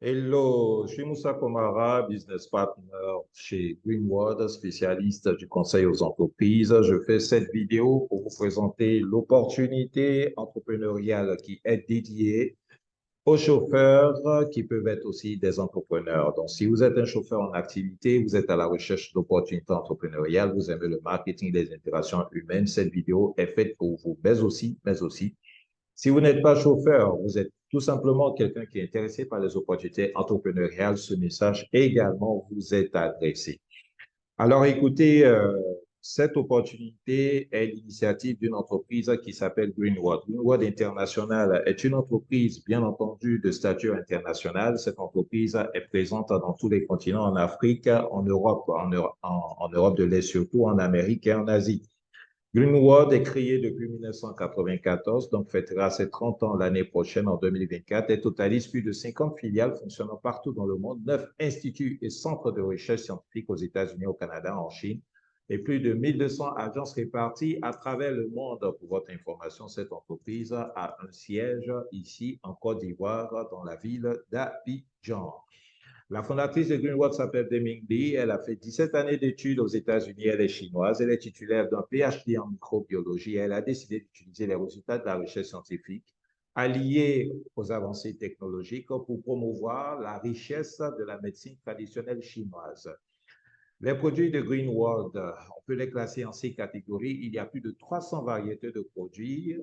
Hello, je suis Moussa Komara, business partner chez Greenwood, spécialiste du conseil aux entreprises. Je fais cette vidéo pour vous présenter l'opportunité entrepreneuriale qui est dédiée aux chauffeurs qui peuvent être aussi des entrepreneurs. Donc, si vous êtes un chauffeur en activité, vous êtes à la recherche d'opportunités entrepreneuriales, vous aimez le marketing des interactions humaines, cette vidéo est faite pour vous. Mais aussi, si vous n'êtes pas chauffeur, vous êtes tout simplement quelqu'un qui est intéressé par les opportunités entrepreneuriales, ce message également vous est adressé. Alors écoutez, cette opportunité est l'initiative d'une entreprise qui s'appelle Greenwood. Greenwood International est une entreprise, bien entendu, de stature internationale. Cette entreprise est présente dans tous les continents, en Afrique, en Europe, en Europe de l'Est, surtout en Amérique et en Asie. Greenwood est créé depuis 1994, donc fêtera ses 30 ans l'année prochaine, en 2024, et totalise plus de 50 filiales fonctionnant partout dans le monde, 9 instituts et centres de recherche scientifique aux États-Unis, au Canada, en Chine, et plus de 1200 agences réparties à travers le monde. Pour votre information, cette entreprise a un siège ici en Côte d'Ivoire, dans la ville d'Abidjan. La fondatrice de Greenwood s'appelle Deming Lee. Elle a fait 17 années d'études aux États-Unis. Elle est chinoise. Elle est titulaire d'un PhD en microbiologie. Elle a décidé d'utiliser les résultats de la recherche scientifique alliés aux avancées technologiques pour promouvoir la richesse de la médecine traditionnelle chinoise. Les produits de Greenwood, on peut les classer en 6 catégories. Il y a plus de 300 variétés de produits.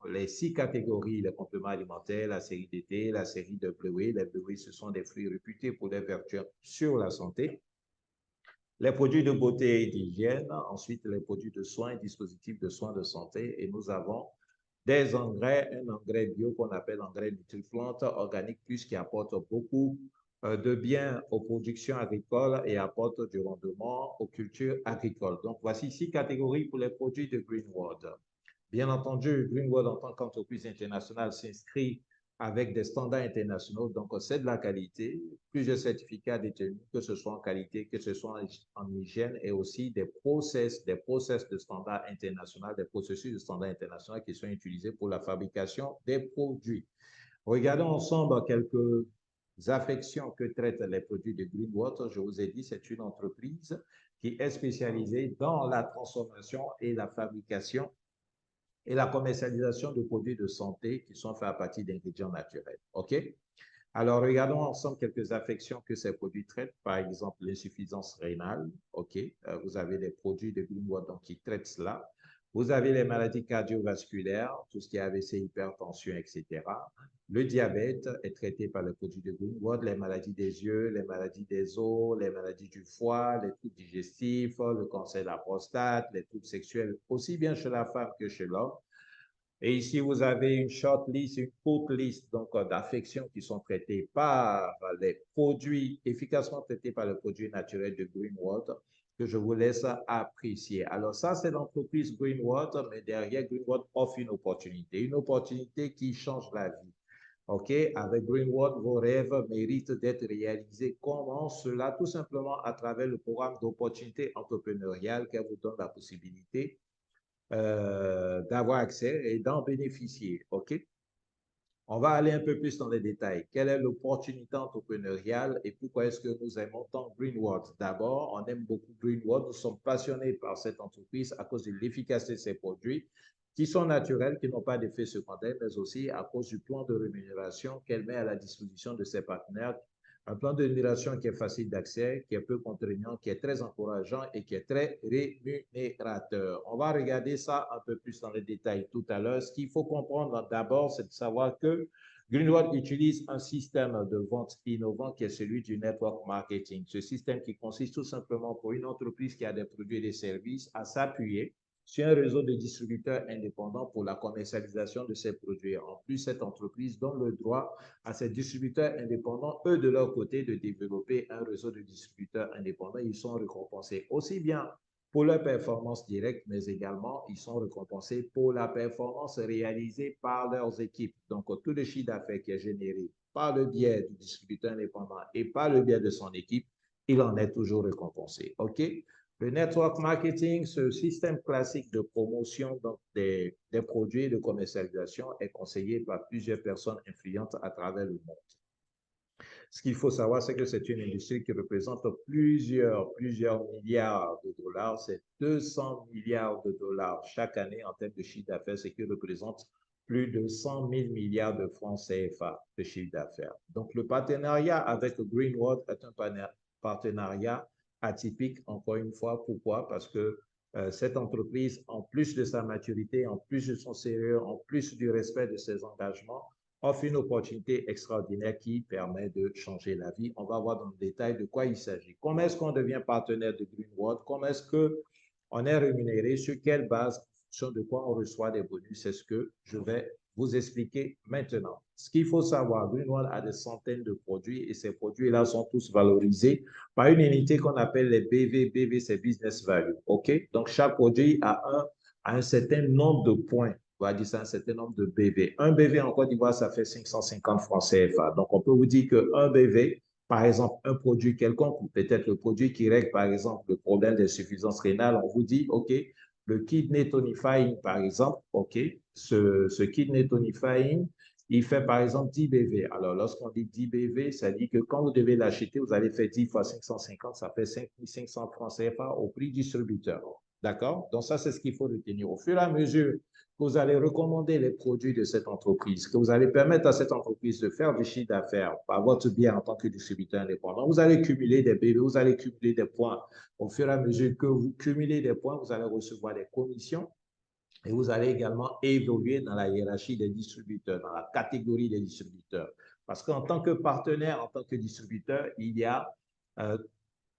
Les 6 catégories, les compléments alimentaires, la série d'été, la série de bleuets. Les bleuets, ce sont des fruits réputés pour leurs vertus sur la santé. Les produits de beauté et d'hygiène, ensuite les produits de soins et dispositifs de soins de santé. Et nous avons des engrais, un engrais bio qu'on appelle engrais Nutriplante organique plus qui apporte beaucoup de bien aux productions agricoles et apporte du rendement aux cultures agricoles. Donc, voici 6 catégories pour les produits de Greenwood. Bien entendu, Greenwood, en tant qu'entreprise internationale, s'inscrit avec des standards internationaux. Donc, c'est de la qualité, plusieurs certificats détenus, que ce soit en qualité, que ce soit en hygiène, et aussi des process de standards internationaux, des processus de standards internationaux qui sont utilisés pour la fabrication des produits. Regardons ensemble quelques affections que traitent les produits de Greenwood. Je vous ai dit, c'est une entreprise qui est spécialisée dans la transformation et la fabrication et la commercialisation de produits de santé qui sont faits à partir d'ingrédients naturels. OK? Alors, regardons ensemble quelques affections que ces produits traitent. Par exemple, l'insuffisance rénale. OK? Vous avez des produits de Greenwood qui traitent cela. Vous avez les maladies cardiovasculaires, tout ce qui est AVC, hypertension, etc. Le diabète est traité par les produits de Greenwood, les maladies des yeux, les maladies des os, les maladies du foie, les troubles digestifs, le cancer de la prostate, les troubles sexuels, aussi bien chez la femme que chez l'homme. Et ici, vous avez une short list, une courte liste d'affections qui sont traitées par les produits, efficacement traités par les produits naturels de Greenwood, que je vous laisse apprécier. Alors ça, c'est l'entreprise Greenwood, mais derrière, Greenwood offre une opportunité qui change la vie. OK? Avec Greenwood, vos rêves méritent d'être réalisés. Comment cela? Tout simplement à travers le programme d'opportunités entrepreneuriales qui vous donne la possibilité d'avoir accès et d'en bénéficier. OK? On va aller un peu plus dans les détails. Quelle est l'opportunité entrepreneuriale et pourquoi est-ce que nous aimons tant Greenwood? D'abord, on aime beaucoup Greenwood. Nous sommes passionnés par cette entreprise à cause de l'efficacité de ses produits qui sont naturels, qui n'ont pas d'effet secondaire, mais aussi à cause du plan de rémunération qu'elle met à la disposition de ses partenaires. Un plan de rémunération qui est facile d'accès, qui est peu contraignant, qui est très encourageant et qui est très rémunérateur. On va regarder ça un peu plus dans les détails tout à l'heure. Ce qu'il faut comprendre d'abord, c'est de savoir que Greenwood utilise un système de vente innovant qui est celui du network marketing. Ce système qui consiste tout simplement pour une entreprise qui a des produits et des services à s'appuyer sur un réseau de distributeurs indépendants pour la commercialisation de ces produits. En plus, cette entreprise donne le droit à ces distributeurs indépendants, eux, de leur côté, de développer un réseau de distributeurs indépendants. Ils sont récompensés aussi bien pour leur performance directe, mais également, ils sont récompensés pour la performance réalisée par leurs équipes. Donc, tout le chiffre d'affaires qui est généré par le biais du distributeur indépendant et par le biais de son équipe, il en est toujours récompensé. OK? Le network marketing, ce système classique de promotion donc des produits et de commercialisation est conseillé par plusieurs personnes influentes à travers le monde. Ce qu'il faut savoir, c'est que c'est une industrie qui représente plusieurs milliards de dollars. C'est 200 milliards de dollars chaque année en termes de chiffre d'affaires, ce qui représente plus de 100 000 milliards de francs CFA de chiffre d'affaires. Donc, le partenariat avec Greenwood est un partenariat atypique, encore une fois. Pourquoi? Parce que cette entreprise, en plus de sa maturité, en plus de son sérieux, en plus du respect de ses engagements, offre une opportunité extraordinaire qui permet de changer la vie. On va voir dans le détail de quoi il s'agit. Comment est-ce qu'on devient partenaire de Greenwood? Comment est-ce qu'on est rémunéré? Sur quelle base? En fonction de quoi on reçoit des bonus? C'est ce que je vais vous expliquer maintenant. Ce qu'il faut savoir, Greenwood a des centaines de produits et ces produits-là sont tous valorisés par une unité qu'on appelle les BV. BV, c'est Business Value. OK? Donc, chaque produit a un certain nombre de points. On va dire ça, un certain nombre de BV. Un BV en Côte d'Ivoire, ça fait 550 francs CFA. Donc, on peut vous dire qu'un BV, par exemple, un produit quelconque, ou peut-être le produit qui règle, par exemple, le problème d'insuffisance rénale, on vous dit, OK, le kidney tonifying, par exemple, OK, ce kidney tonifying, il fait par exemple 10 BV. Alors, lorsqu'on dit 10 BV, ça dit que quand vous devez l'acheter, vous allez faire 10 fois 550, ça fait 5500 francs CFA au prix distributeur. D'accord? Donc, ça, c'est ce qu'il faut retenir. Au fur et à mesure que vous allez recommander les produits de cette entreprise, que vous allez permettre à cette entreprise de faire du chiffre d'affaires par votre biais en tant que distributeur indépendant, vous allez cumuler des BV, vous allez cumuler des points. Au fur et à mesure que vous cumulez des points, vous allez recevoir des commissions et vous allez également évoluer dans la hiérarchie des distributeurs, dans la catégorie des distributeurs. Parce qu'en tant que partenaire, en tant que distributeur, il y a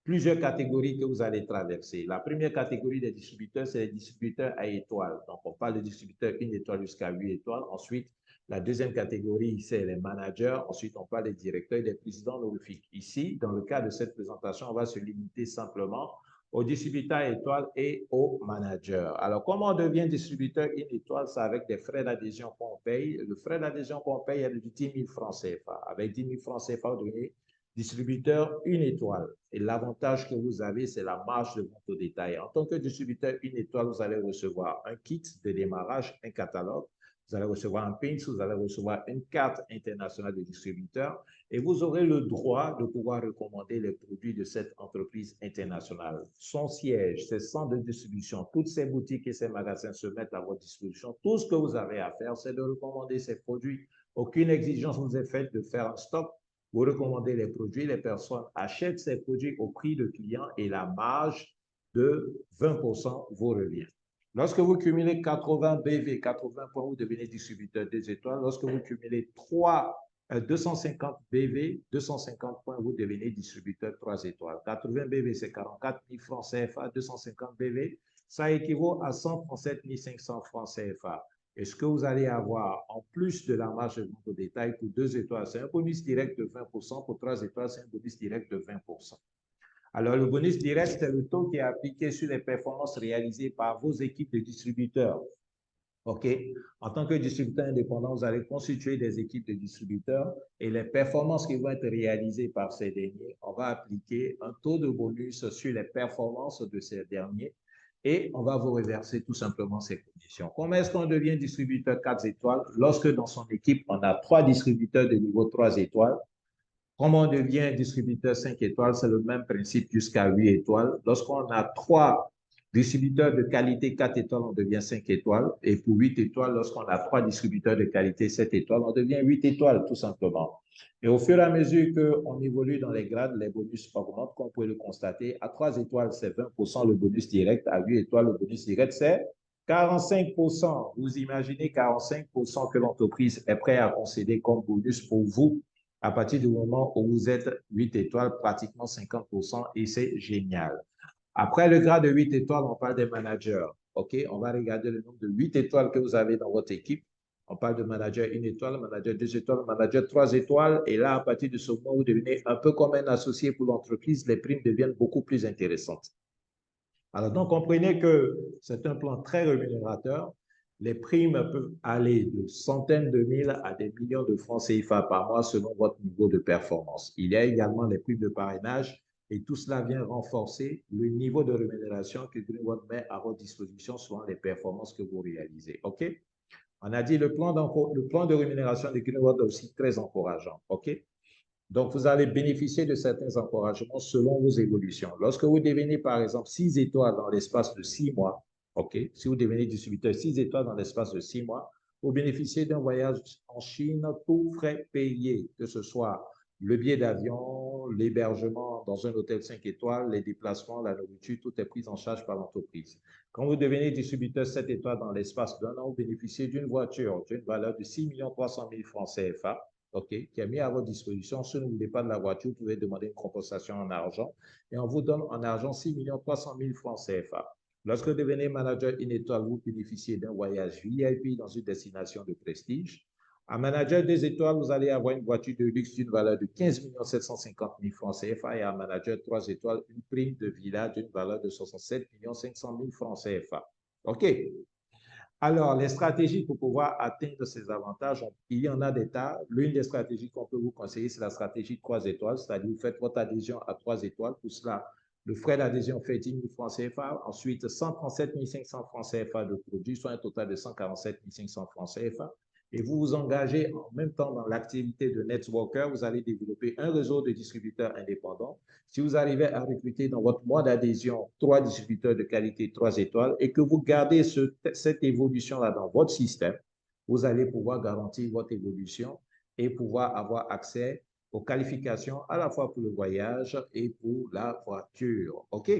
plusieurs catégories que vous allez traverser. La première catégorie des distributeurs, c'est les distributeurs à étoiles. Donc, on parle de distributeurs 1 étoile jusqu'à 8 étoiles. Ensuite, la deuxième catégorie, c'est les managers. Ensuite, on parle des directeurs et des présidents honorifiques. Ici, dans le cas de cette présentation, on va se limiter simplement aux distributeurs étoiles et aux managers. Alors, comment on devient distributeur 1 étoile? C'est avec des frais d'adhésion qu'on paye. Le frais d'adhésion qu'on paye est de 10 000 francs CFA. Avec 10 000 francs CFA, vous devenez distributeur 1 étoile. Et l'avantage que vous avez, c'est la marge de vente au détail. En tant que distributeur 1 étoile, vous allez recevoir un kit de démarrage, un catalogue. Vous allez recevoir un PIN, vous allez recevoir une carte internationale de distributeur et vous aurez le droit de pouvoir recommander les produits de cette entreprise internationale. Son siège, ses centres de distribution, toutes ces boutiques et ces magasins se mettent à votre disposition. Tout ce que vous avez à faire, c'est de recommander ces produits. Aucune exigence vous est faite de faire un stock. Vous recommandez les produits, les personnes achètent ces produits au prix de client et la marge de 20% vous revient. Lorsque vous cumulez 80 BV, 80 points, vous devenez distributeur des étoiles. Lorsque vous cumulez 250 BV, 250 points, vous devenez distributeur 3 étoiles. 80 BV, c'est 44 000 francs CFA, 250 BV, ça équivaut à 137 500 francs CFA. Et ce que vous allez avoir en plus de la marge de vente au détail pour 2 étoiles, c'est un bonus direct de 20%. Pour 3 étoiles, c'est un bonus direct de 20%. Alors, le bonus direct, c'est le taux qui est appliqué sur les performances réalisées par vos équipes de distributeurs. OK? En tant que distributeur indépendant, vous allez constituer des équipes de distributeurs et les performances qui vont être réalisées par ces derniers, on va appliquer un taux de bonus sur les performances de ces derniers et on va vous reverser tout simplement ces conditions. Comment est-ce qu'on devient distributeur 4 étoiles? Lorsque dans son équipe, on a 3 distributeurs de niveau 3 étoiles. Comment on devient distributeur 5 étoiles? C'est le même principe jusqu'à 8 étoiles. Lorsqu'on a 3 distributeurs de qualité 4 étoiles, on devient 5 étoiles. Et pour 8 étoiles, lorsqu'on a 3 distributeurs de qualité 7 étoiles, on devient 8 étoiles, tout simplement. Et au fur et à mesure qu'on évolue dans les grades, les bonus augmentent, comme vous pouvez le constater. À 3 étoiles, c'est 20% le bonus direct. À 8 étoiles, le bonus direct, c'est 45%. Vous imaginez 45% que l'entreprise est prête à concéder comme bonus pour vous à partir du moment où vous êtes 8 étoiles, pratiquement 50%, et c'est génial. Après le grade de 8 étoiles, on parle des managers. OK? On va regarder le nombre de 8 étoiles que vous avez dans votre équipe. On parle de manager 1 étoile, manager 2 étoiles, manager 3 étoiles. Et là, à partir de ce moment, vous devenez un peu comme un associé pour l'entreprise. Les primes deviennent beaucoup plus intéressantes. Alors, donc, comprenez que c'est un plan très rémunérateur. Les primes peuvent aller de centaines de mille à des millions de francs CFA par mois selon votre niveau de performance. Il y a également les primes de parrainage et tout cela vient renforcer le niveau de rémunération que Greenwood met à votre disposition selon les performances que vous réalisez. OK? On a dit le plan de rémunération de Greenwood est aussi très encourageant. OK? Donc, vous allez bénéficier de certains encouragements selon vos évolutions. Lorsque vous devenez, par exemple, 6 étoiles dans l'espace de 6 mois, OK, si vous devenez distributeur 6 étoiles dans l'espace de 6 mois, vous bénéficiez d'un voyage en Chine, tout frais payé, que ce soit le billet d'avion, l'hébergement dans un hôtel 5 étoiles, les déplacements, la nourriture, tout est pris en charge par l'entreprise. Quand vous devenez distributeur 7 étoiles dans l'espace d'un an, vous bénéficiez d'une voiture d'une valeur de 6 300 000 francs CFA, OK, qui est mis à votre disposition. Si vous ne voulez pas de la voiture, vous pouvez demander une compensation en argent et on vous donne en argent 6 300 000 francs CFA. Lorsque vous devenez manager une étoile, vous bénéficiez d'un voyage VIP dans une destination de prestige. En manager 2 étoiles, vous allez avoir une voiture de luxe d'une valeur de 15 750 000 francs CFA et en manager 3 étoiles, une prime de villa d'une valeur de 67 500 000 francs CFA. OK. Alors, les stratégies pour pouvoir atteindre ces avantages, il y en a des tas. L'une des stratégies qu'on peut vous conseiller, c'est la stratégie 3 étoiles, c'est-à-dire vous faites votre adhésion à 3 étoiles. Pour cela, le frais d'adhésion fait 10 000 francs CFA, ensuite 137 500 francs CFA de produits, soit un total de 147 500 francs CFA. Et vous vous engagez en même temps dans l'activité de networker, vous allez développer un réseau de distributeurs indépendants. Si vous arrivez à recruter dans votre mois d'adhésion 3 distributeurs de qualité 3 étoiles et que vous gardez cette évolution-là dans votre système, vous allez pouvoir garantir votre évolution et pouvoir avoir accès aux qualifications à la fois pour le voyage et pour la voiture. OK?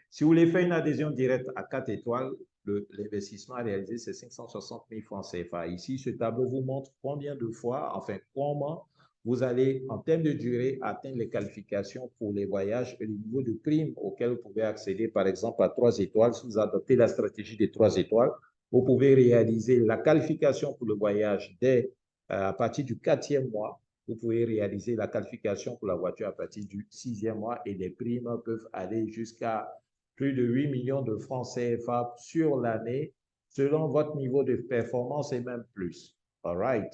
Si vous voulez faire une adhésion directe à 4 étoiles, l'investissement à réaliser, c'est 560 000 francs CFA. Ici, ce tableau vous montre combien de fois, enfin, comment vous allez, en termes de durée, atteindre les qualifications pour les voyages et le niveau de prime auquel vous pouvez accéder, par exemple, à 3 étoiles. Si vous adoptez la stratégie des 3 étoiles, vous pouvez réaliser la qualification pour le voyage dès à partir du 4e mois. Vous pouvez réaliser la qualification pour la voiture à partir du 6e mois et les primes peuvent aller jusqu'à plus de 8 millions de francs CFA sur l'année, selon votre niveau de performance et même plus. All right.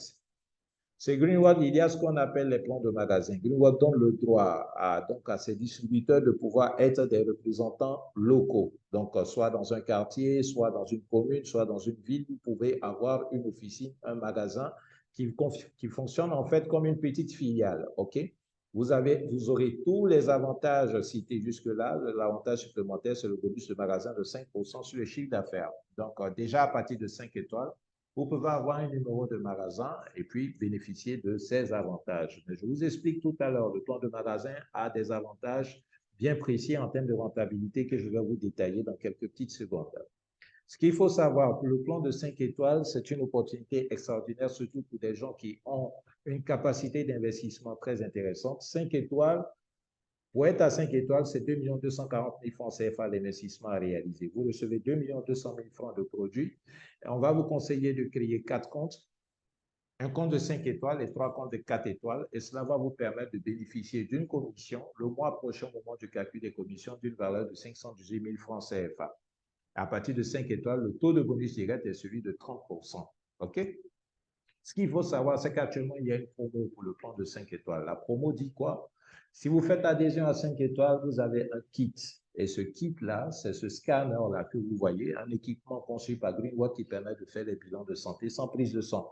C'est Greenwood, il y a ce qu'on appelle les plans de magasin. Greenwood donne le droit donc à ses distributeurs de pouvoir être des représentants locaux. Donc, soit dans un quartier, soit dans une commune, soit dans une ville, vous pouvez avoir une officine, un magasin qui fonctionne en fait comme une petite filiale. OK? Vous aurez tous les avantages cités jusque-là. L'avantage supplémentaire, c'est le bonus de magasin de 5% sur le chiffre d'affaires. Donc, déjà à partir de 5 étoiles, vous pouvez avoir un numéro de magasin et puis bénéficier de ces avantages. Mais je vous explique tout à l'heure, le plan de magasin a des avantages bien précis en termes de rentabilité que je vais vous détailler dans quelques petites secondes. Ce qu'il faut savoir, pour le plan de 5 étoiles, c'est une opportunité extraordinaire, surtout pour des gens qui ont une capacité d'investissement très intéressante. 5 étoiles, pour être à 5 étoiles, c'est 2 240 000 francs CFA l'investissement à réaliser. Vous recevez 2 200 000 francs de produits. Et on va vous conseiller de créer 4 comptes, un compte de 5 étoiles et 3 comptes de 4 étoiles. Et cela va vous permettre de bénéficier d'une commission le mois prochain au moment du calcul des commissions d'une valeur de 518 000 francs CFA. À partir de 5 étoiles, le taux de bonus direct est celui de 30%. OK? Ce qu'il faut savoir, c'est qu'actuellement, il y a une promo pour le plan de 5 étoiles. La promo dit quoi? Si vous faites adhésion à 5 étoiles, vous avez un kit. Et ce kit-là, c'est ce scanner-là que vous voyez, un équipement conçu par Greenwood qui permet de faire les bilans de santé sans prise de sang.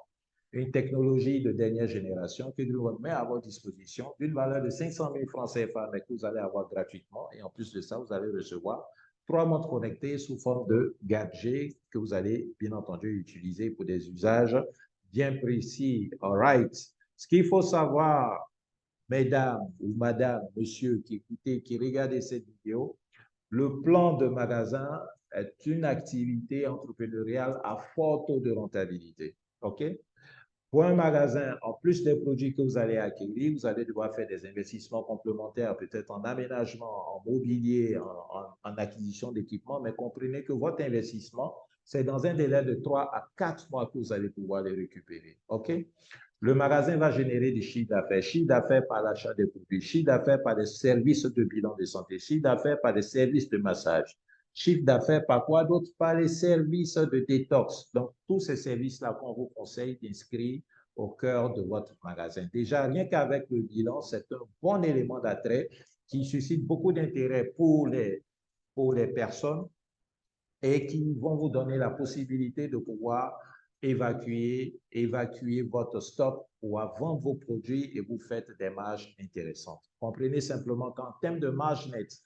Une technologie de dernière génération que Greenwood met à votre disposition d'une valeur de 500 000 francs CFA, mais que vous allez avoir gratuitement. Et en plus de ça, vous allez recevoir 3 montres connectées sous forme de gadgets que vous allez, bien entendu, utiliser pour des usages bien précis. All right. Ce qu'il faut savoir, mesdames ou madame, monsieur qui écoutez, qui regardez cette vidéo, le plan de magasin est une activité entrepreneuriale à fort taux de rentabilité. OK? Pour un magasin, en plus des produits que vous allez acquérir, vous allez devoir faire des investissements complémentaires, peut-être en aménagement, en mobilier, en acquisition d'équipements, mais comprenez que votre investissement, c'est dans un délai de 3 à 4 mois que vous allez pouvoir les récupérer. OK? Le magasin va générer des chiffres d'affaires par l'achat des produits, chiffre d'affaires par des services de bilan de santé, chiffre d'affaires par des services de massage, chiffre d'affaires par quoi d'autre? Par les services de détox. Donc, tous ces services-là qu'on vous conseille d'inscrire au cœur de votre magasin. Déjà, rien qu'avec le bilan, c'est un bon élément d'attrait qui suscite beaucoup d'intérêt pour les personnes et qui vont vous donner la possibilité de pouvoir évacuer votre stock pour vendre vos produits et vous faites des marges intéressantes. Comprenez simplement qu'en termes de marge nette,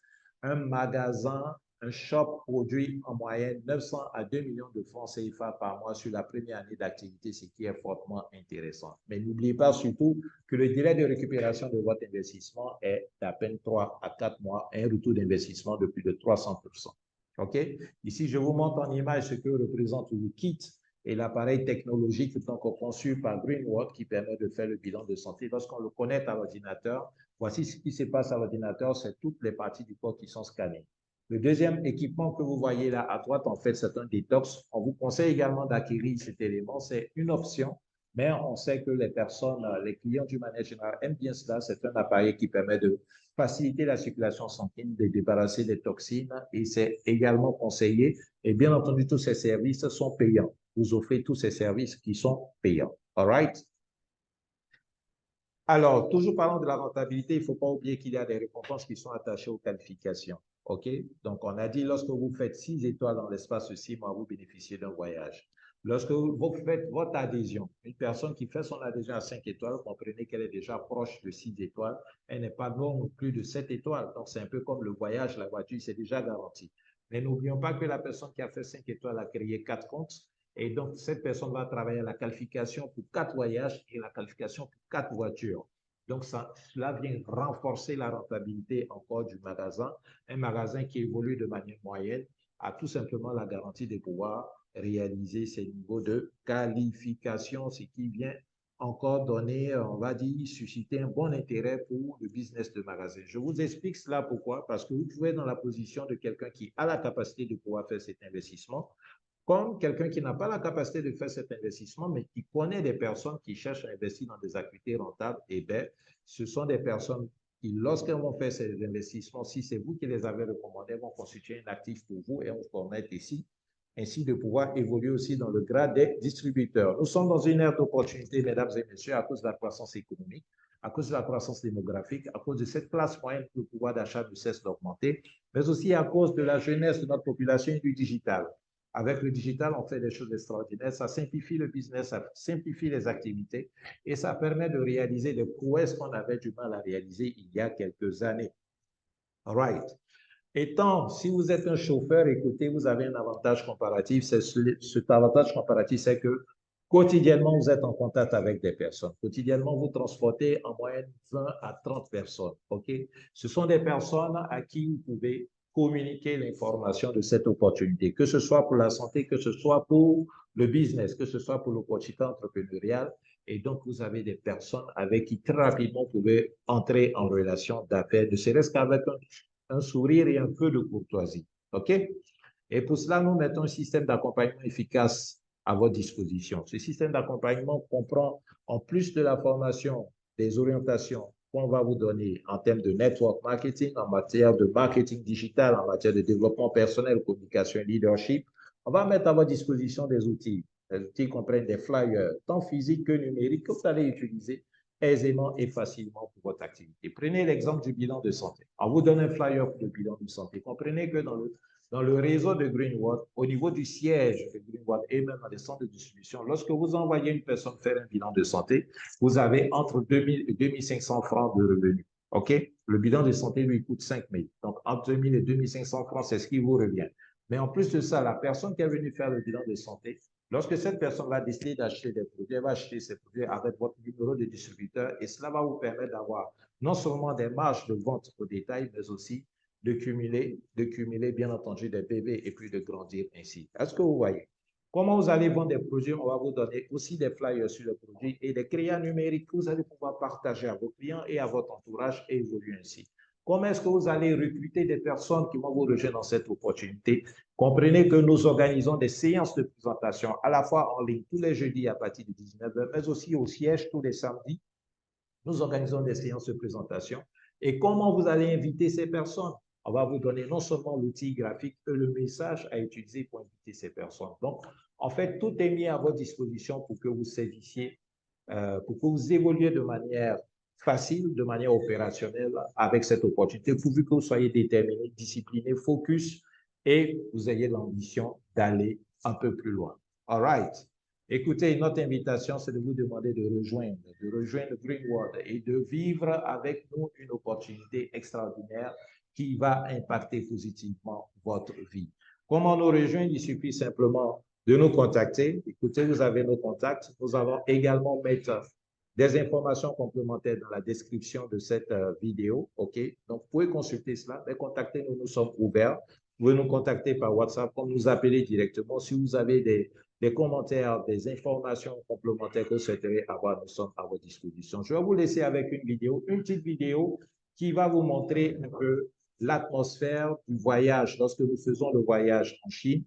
un magasin, un shop produit en moyenne 900 à 2 millions de francs CFA par mois sur la première année d'activité, ce qui est fortement intéressant. Mais n'oubliez pas surtout que le délai de récupération de votre investissement est d'à peine 3 à 4 mois, un retour d'investissement de plus de 300%. OK? Ici, je vous montre en image ce que représente le kit et l'appareil technologique donc conçu par Greenwood qui permet de faire le bilan de santé. Lorsqu'on le connecte à l'ordinateur, voici ce qui se passe à l'ordinateur, c'est toutes les parties du corps qui sont scannées. Le deuxième équipement que vous voyez là à droite, en fait, c'est un détox. On vous conseille également d'acquérir cet élément. C'est une option, mais on sait que les personnes, les clients du manière générale aiment bien cela. C'est un appareil qui permet de faciliter la circulation sanguine, de débarrasser des toxines et c'est également conseillé. Et bien entendu, tous ces services sont payants. Vous offrez tous ces services qui sont payants. All right? Alors, toujours parlant de la rentabilité, il ne faut pas oublier qu'il y a des récompenses qui sont attachées aux qualifications. OK? Donc, on a dit, lorsque vous faites 6 étoiles dans l'espace de 6 mois, vous bénéficiez d'un voyage. Lorsque vous faites votre adhésion, une personne qui fait son adhésion à 5 étoiles, comprenez qu'elle est déjà proche de 6 étoiles. Elle n'est pas non plus de 7 étoiles. Donc, c'est un peu comme le voyage, la voiture, c'est déjà garanti. Mais n'oublions pas que la personne qui a fait 5 étoiles a créé 4 comptes. Et donc, cette personne va travailler à la qualification pour 4 voyages et la qualification pour 4 voitures. Donc, cela vient renforcer la rentabilité encore du magasin. Un magasin qui évolue de manière moyenne a tout simplement la garantie de pouvoir réaliser ces niveaux de qualification, ce qui vient encore donner, on va dire, susciter un bon intérêt pour le business de magasin. Je vous explique cela pourquoi, parce que vous pouvez être dans la position de quelqu'un qui a la capacité de pouvoir faire cet investissement, comme quelqu'un qui n'a pas la capacité de faire cet investissement, mais qui connaît des personnes qui cherchent à investir dans des activités rentables, et bien, ce sont des personnes qui, lorsqu'elles vont faire ces investissements, si c'est vous qui les avez recommandés, vont constituer un actif pour vous et on vous permettre ici, ainsi de pouvoir évoluer aussi dans le grade des distributeurs. Nous sommes dans une ère d'opportunité, mesdames et messieurs, à cause de la croissance économique, à cause de la croissance démographique, à cause de cette classe moyenne où le pouvoir d'achat ne cesse d'augmenter, mais aussi à cause de la jeunesse de notre population et du digital. Avec le digital, on fait des choses extraordinaires. Ça simplifie le business, ça simplifie les activités et ça permet de réaliser des prouesses qu'on avait du mal à réaliser il y a quelques années. All right. Étant, si vous êtes un chauffeur, écoutez, vous avez un avantage comparatif. Cet avantage comparatif, c'est que quotidiennement, vous êtes en contact avec des personnes. Quotidiennement, vous transportez en moyenne 20 à 30 personnes. OK? Ce sont des personnes à qui vous pouvez communiquer l'information de cette opportunité, que ce soit pour la santé, que ce soit pour le business, que ce soit pour l'opportunité entrepreneuriale. Et donc, vous avez des personnes avec qui très rapidement vous pouvez entrer en relation d'affaires, ne serait-ce qu'avec un sourire et un peu de courtoisie. OK? Et pour cela, nous mettons un système d'accompagnement efficace à votre disposition. Ce système d'accompagnement comprend, en plus de la formation, des orientations qu'on va vous donner en termes de network marketing, en matière de marketing digital, en matière de développement personnel, communication et leadership. On va mettre à votre disposition des outils. Les outils comprennent des flyers, tant physiques que numériques, que vous allez utiliser aisément et facilement pour votre activité. Prenez l'exemple du bilan de santé. On vous donne un flyer pour le bilan de santé. Comprenez que dans le réseau de Greenwood, au niveau du siège de Greenwood et même dans les centres de distribution, lorsque vous envoyez une personne faire un bilan de santé, vous avez entre 2000 et 2500 francs de revenus. OK? Le bilan de santé lui coûte 5000. Donc, entre 2000 et 2500 francs, c'est ce qui vous revient. Mais en plus de ça, la personne qui est venue faire le bilan de santé, lorsque cette personne va décider d'acheter des produits, elle va acheter ces produits avec votre numéro de distributeur et cela va vous permettre d'avoir non seulement des marges de vente au détail, mais aussi de cumuler bien entendu des bébés et puis de grandir ainsi. Est-ce que vous voyez? Comment vous allez vendre des produits? On va vous donner aussi des flyers sur les produits et des créas numériques que vous allez pouvoir partager à vos clients et à votre entourage et évoluer ainsi. Comment est-ce que vous allez recruter des personnes qui vont vous rejoindre dans cette opportunité? Comprenez que nous organisons des séances de présentation à la fois en ligne tous les jeudis à partir de 19h, mais aussi au siège tous les samedis. Nous organisons des séances de présentation. Et comment vous allez inviter ces personnes? On va vous donner non seulement l'outil graphique et le message à utiliser pour inviter ces personnes. Donc, en fait, tout est mis à votre disposition pour que vous saisissiez, pour que vous évoluiez de manière facile, de manière opérationnelle avec cette opportunité, pourvu que vous soyez déterminé, discipliné, focus et vous ayez l'ambition d'aller un peu plus loin. All right. Écoutez, notre invitation, c'est de vous demander de rejoindre Greenwood et de vivre avec nous une opportunité extraordinaire qui va impacter positivement votre vie. Comment nous rejoindre? Il suffit simplement de nous contacter. Écoutez, vous avez nos contacts. Nous allons également mettre des informations complémentaires dans la description de cette vidéo. OK? Donc, vous pouvez consulter cela. Mais contactez-nous, nous sommes ouverts. Vous pouvez nous contacter par WhatsApp, comme nous appeler directement. Si vous avez des commentaires, des informations complémentaires que vous souhaiteriez avoir, nous sommes à votre disposition. Je vais vous laisser avec une petite vidéo qui va vous montrer un peu l'atmosphère du voyage lorsque nous faisons le voyage en Chine.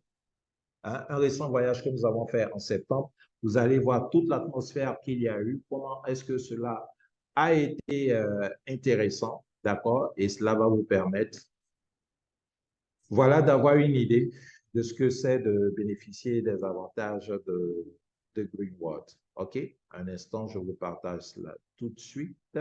Hein, un récent voyage que nous avons fait en septembre. Vous allez voir toute l'atmosphère qu'il y a eu, comment est-ce que cela a été intéressant, d'accord? Et cela va vous permettre, voilà, d'avoir une idée de ce que c'est de bénéficier des avantages de Greenwood. OK? Un instant, je vous partage cela tout de suite.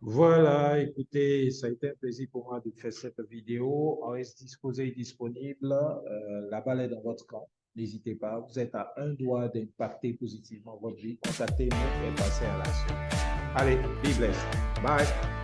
Voilà, écoutez, ça a été un plaisir pour moi de faire cette vidéo. On reste disposé et disponible. La balle est dans votre camp. N'hésitez pas. Vous êtes à un doigt d'impacter positivement votre vie. Contactez-nous et passez à l'action. Allez, be blessed. Bye.